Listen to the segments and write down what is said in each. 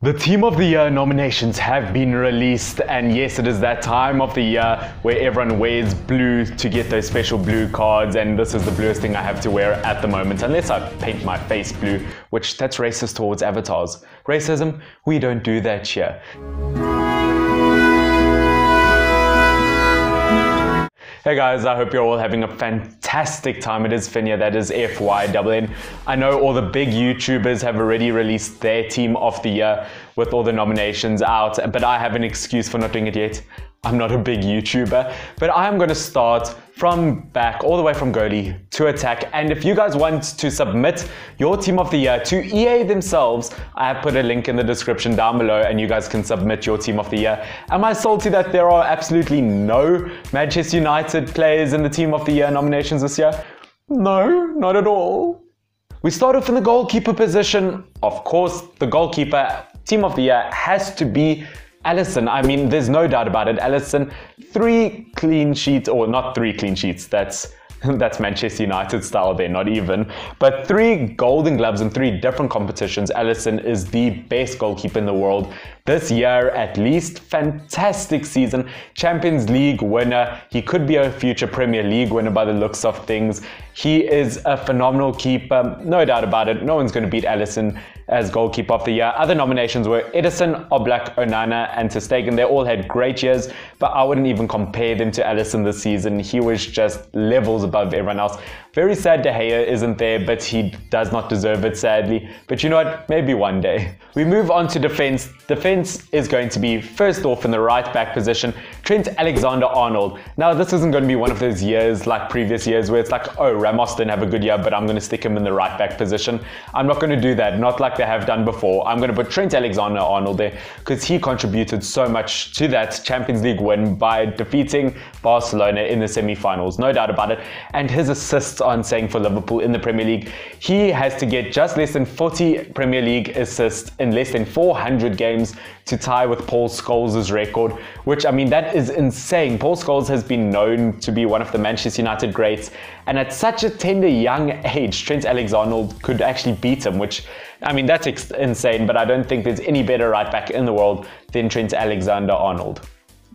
The Team of the Year nominations have been released, and yes, it is that time of the year where everyone wears blue to get those special blue cards, and this is the bluest thing I have to wear at the moment, unless I paint my face blue, which that's racist towards avatars. Racism? We don't do that here. Hey guys, I hope you're all having a fantastic time. It is Finya, that is FYNN. I know all the big YouTubers have already released their Team of the Year with all the nominations out, but I have an excuse for not doing it yet. I'm not a big YouTuber, but I am going to start from back, all the way from goalie to attack. And if you guys want to submit your Team of the Year to EA themselves, I have put a link in the description down below and you guys can submit your Team of the Year. Am I salty that there are absolutely no Manchester United players in the Team of the Year nominations this year? No, not at all. We start off in the goalkeeper position. Of course, the goalkeeper Team of the Year has to be Alisson. I mean, there's no doubt about it. Alisson, 3 clean sheets, or not 3 clean sheets, that's Manchester United style there, not even. But 3 golden gloves in 3 different competitions. Alisson is the best goalkeeper in the world this year, at least. Fantastic season. Champions League winner. He could be a future Premier League winner by the looks of things. He is a phenomenal keeper, no doubt about it. No one's going to beat Alisson as goalkeeper of the year. Other nominations were Edison, Oblak, Onana, and ter Stegen. They all had great years, but I wouldn't even compare them to Alisson this season. He was just levels above everyone else. Very sad De Gea isn't there, but he does not deserve it, sadly. But you know what? Maybe one day. We move on to defense. Defense is going to be, first off, in the right back position, Trent Alexander-Arnold. Now, this isn't going to be one of those years like previous years where it's like, oh, Ramos didn't have a good year, but I'm going to stick him in the right back position. I'm not going to do that, not like they have done before. I'm going to put Trent Alexander-Arnold there because he contributed so much to that Champions League win by defeating Barcelona in the semi-finals, no doubt about it. And his assists aren't saying for Liverpool in the Premier League. He has to get just less than 40 Premier League assists in less than 400 games to tie with Paul Scholes' record, which, I mean, that is insane. Paul Scholes has been known to be one of the Manchester United greats, and at such a tender young age, Trent Alexander-Arnold could actually beat him, which, I mean, that's insane, but I don't think there's any better right back in the world than Trent Alexander-Arnold.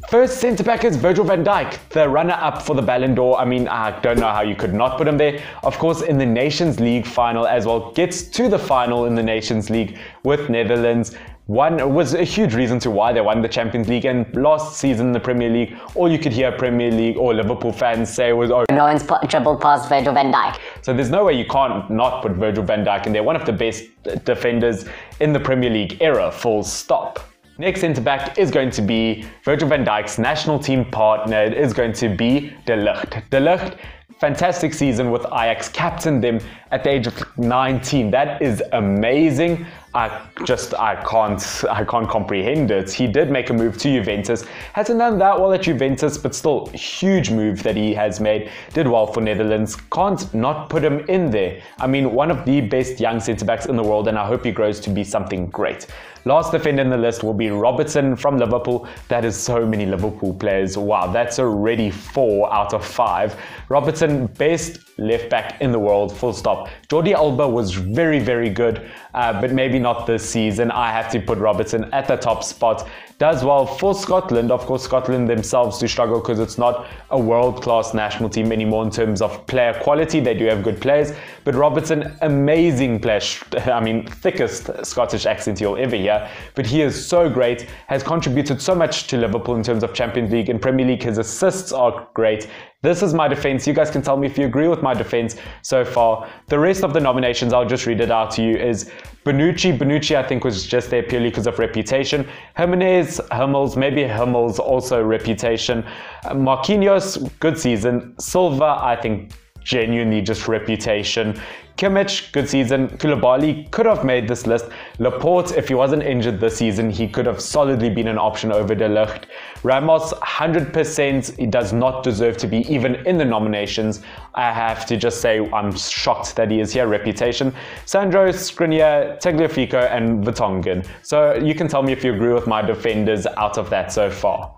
First centre-back is Virgil van Dijk, the runner-up for the Ballon d'Or. I mean, I don't know how you could not put him there. Of course, in the Nations League final as well, gets to the final in the Nations League with Netherlands. One was a huge reason to why they won the Champions League, and last season in the Premier League, all you could hear Premier League or Liverpool fans say was, oh, no one's dribbled past Virgil van Dijk. So there's no way you can't not put Virgil van Dijk in there. One of the best defenders in the Premier League era, full stop. Next centre-back is going to be Virgil van Dijk's national team partner. It is going to be De Ligt. De Ligt, fantastic season with Ajax, captained them at the age of 19. That is amazing. I can't comprehend it. He did make a move to Juventus. Hasn't done that well at Juventus, but still, huge move that he has made. Did well for Netherlands. Can't not put him in there. I mean, one of the best young centre-backs in the world, and I hope he grows to be something great. Last defender in the list will be Robertson from Liverpool. That is so many Liverpool players. Wow, that's already 4 out of 5. Robertson, best left back in the world, full stop. Jordi Alba was very, very good, but maybe not this season. I have to put Robertson at the top spot. Does well for Scotland. Of course, Scotland themselves do struggle because it's not a world-class national team anymore in terms of player quality. They do have good players, but Robertson, amazing player. I mean, thickest Scottish accent you'll ever hear, but he is so great, has contributed so much to Liverpool in terms of Champions League and Premier League. His assists are great. This is my defense. You guys can tell me if you agree with my defense so far. The rest of the nominations, I'll just read it out to you, is Bonucci. Bonucci, I think, was just there purely because of reputation. Jimenez, Hummels, maybe Hummels, also reputation. Marquinhos, good season. Silva, I think, genuinely just reputation. Kimmich, good season. Koulibaly could have made this list. Laporte, if he wasn't injured this season, he could have solidly been an option over De Ligt. Ramos, 100%, he does not deserve to be even in the nominations. I have to just say I'm shocked that he is here. Reputation. Sandro, Skriniar, Tagliafico, and Vertonghen. So you can tell me if you agree with my defenders out of that so far.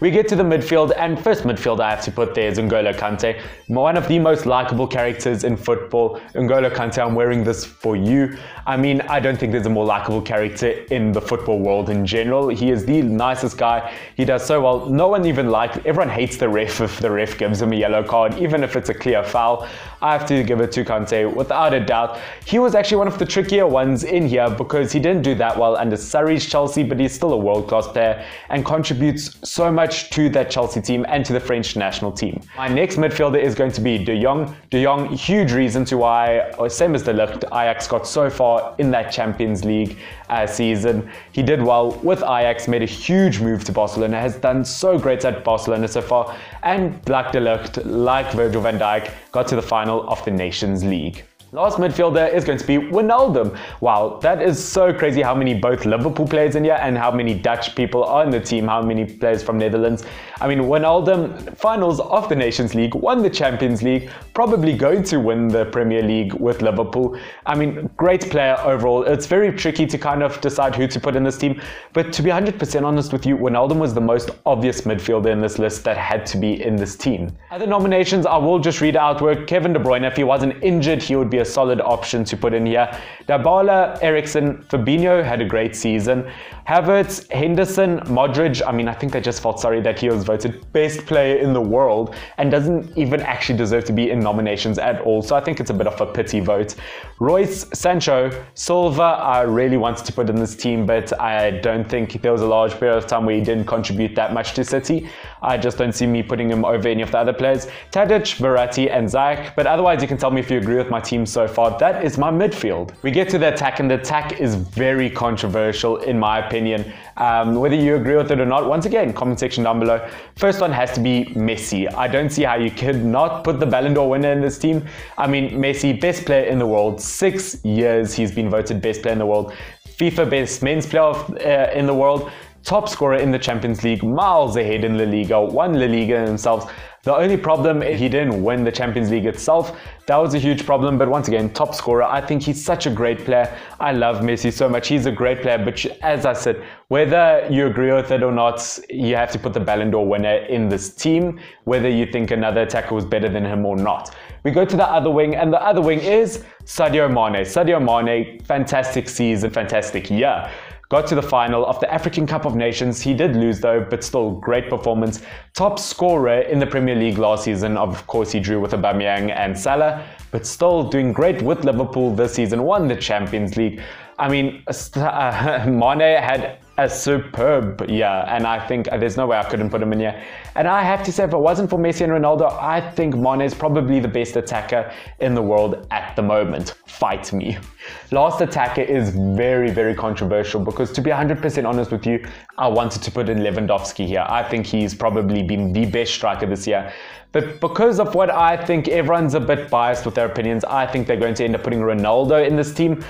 We get to the midfield, and first midfielder I have to put there is N'Golo Kante, one of the most likable characters in football. N'Golo Kante, I'm wearing this for you. I mean, I don't think there's a more likable character in the football world in general. He is the nicest guy. He does so well. No one even everyone hates the ref if the ref gives him a yellow card, even if it's a clear foul. I have to give it to Kante without a doubt. He was actually one of the trickier ones in here because he didn't do that well under Surrey's Chelsea, but he's still a world-class player and contributes so much to that Chelsea team and to the French national team. My next midfielder is going to be De Jong. De Jong, huge reason to why, same as De Ligt, Ajax got so far in that Champions League season. He did well with Ajax, made a huge move to Barcelona, has done so great at Barcelona so far, and like De Ligt, like Virgil van Dijk, got to the final of the Nations League. Last midfielder is going to be Wijnaldum. Wow, that is so crazy how many both Liverpool players in here and how many Dutch people are in the team, how many players from Netherlands. I mean, Wijnaldum, finals of the Nations League, won the Champions League, probably going to win the Premier League with Liverpool. I mean, great player overall. It's very tricky to kind of decide who to put in this team, but to be 100% honest with you, Wijnaldum was the most obvious midfielder in this list that had to be in this team. Other nominations, I will just read out, were Kevin De Bruyne. If he wasn't injured, he would be a solid option to put in here. Dybala, Eriksen, Fabinho had a great season. Havertz, Henderson, Modric. I mean, I think they just felt sorry that he was voted best player in the world and doesn't even actually deserve to be in nominations at all. So I think it's a bit of a pity vote. Royce, Sancho, Silva, I really wanted to put in this team, but I don't think there was a large period of time where he didn't contribute that much to City. I just don't see me putting him over any of the other players. Tadic, Verratti, and Ziyech. But otherwise, you can tell me if you agree with my team so far. That is my midfield. We get to the attack, and the attack is very controversial in my opinion. Whether you agree with it or not, once again, comment section down below. First one has to be Messi. I don't see how you could not put the Ballon d'Or winner in this team. I mean, Messi, best player in the world. 6 years he's been voted best player in the world. FIFA best men's player in the world. Top scorer in the Champions League, miles ahead in La Liga, won La Liga himself. The only problem, he didn't win the Champions League itself. That was a huge problem, but once again, top scorer. I think he's such a great player. I love Messi so much. He's a great player, but as I said, whether you agree with it or not, you have to put the Ballon d'Or winner in this team, whether you think another attacker was better than him or not. We go to the other wing, and the other wing is Sadio Mane. Sadio Mane, fantastic season, fantastic year. Got to the final of the African Cup of Nations. He did lose though, but still great performance. Top scorer in the Premier League last season. Of course, he drew with Aubameyang and Salah, but still doing great with Liverpool this season. Won the Champions League. I mean, Mane had a superb year, and I think there's no way I couldn't put him in here. And I have to say, if it wasn't for Messi and Ronaldo, I think Mane is probably the best attacker in the world at the moment. Fight me. Last attacker is very, very controversial because, to be 100% honest with you, I wanted to put in Lewandowski here. I think he's probably been the best striker this year. But because of what I think, everyone's a bit biased with their opinions. I think they're going to end up putting Ronaldo in this team.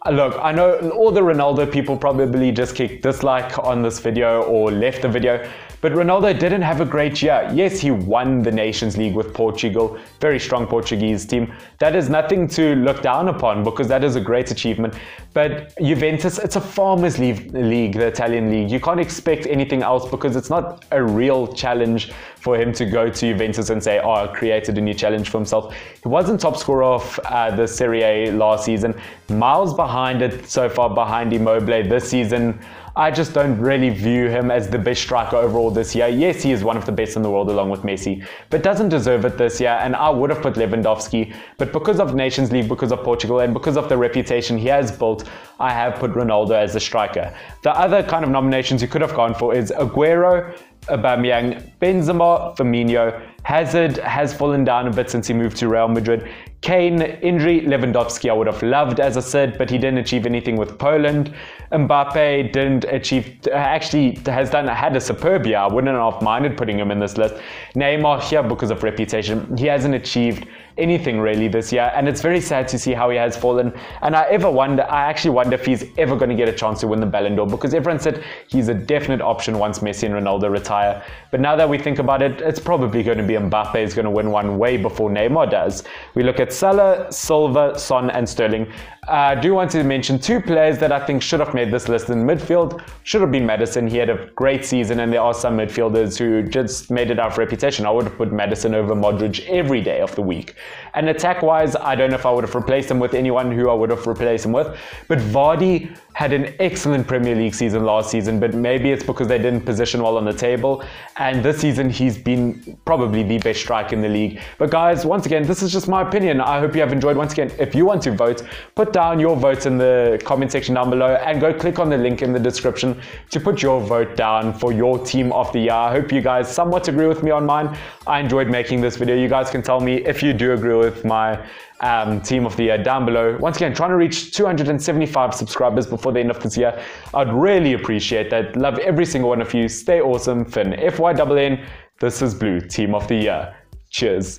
Look, I know all the Ronaldo people probably just kicked dislike on this video or left the video, but Ronaldo didn't have a great year. Yes, he won the Nations League with Portugal, very strong Portuguese team. That is nothing to look down upon because that is a great achievement. But Juventus, it's a farmers' league, the Italian league. You can't expect anything else because it's not a real challenge for him to go to Juventus and say, oh, I created a new challenge for himself. He wasn't top scorer of the Serie A last season. Miles behind it so far, behind Immobile this season. I just don't really view him as the best striker overall this year. Yes, he is one of the best in the world along with Messi, but doesn't deserve it this year, and I would have put Lewandowski, but because of Nations League, because of Portugal, and because of the reputation he has built, I have put Ronaldo as the striker. The other kind of nominations you could have gone for is Aguero, Aubameyang, Benzema, Firmino. Hazard has fallen down a bit since he moved to Real Madrid. Kane, injury. Lewandowski I would have loved, as I said, but he didn't achieve anything with Poland. Mbappe didn't achieve, actually had a superb year. I wouldn't have minded putting him in this list. Neymar here because of reputation. He hasn't achieved anything really this year, and it's very sad to see how he has fallen. And I actually wonder if he's ever going to get a chance to win the Ballon d'Or, because everyone said he's a definite option once Messi and Ronaldo retire. But now that we think about it, it's probably going to be Mbappe is going to win one way before Neymar does. We look at Salah, Silva, Son and Sterling. I do want to mention two players that I think should have made this list in midfield. Should have been Maddison. He had a great season, and there are some midfielders who just made it out for reputation. I would have put Maddison over Modric every day of the week. And attack-wise, I don't know if I would have replaced him with anyone who I would have replaced him with. But Vardy had an excellent Premier League season last season, but maybe it's because they didn't position well on the table. And this season, he's been probably the best striker in the league. But guys, once again, this is just my opinion. I hope you have enjoyed. Once again, if you want to vote, put down your votes in the comment section down below and go click on the link in the description to put your vote down for your team of the year. I hope you guys somewhat agree with me on mine. I enjoyed making this video. You guys can tell me if you do agree with my team of the year down below. Once again, trying to reach 275 subscribers before the end of this year. I'd really appreciate that. Love every single one of you. Stay awesome. Finn, FYNN. This is Blue, team of the year. Cheers.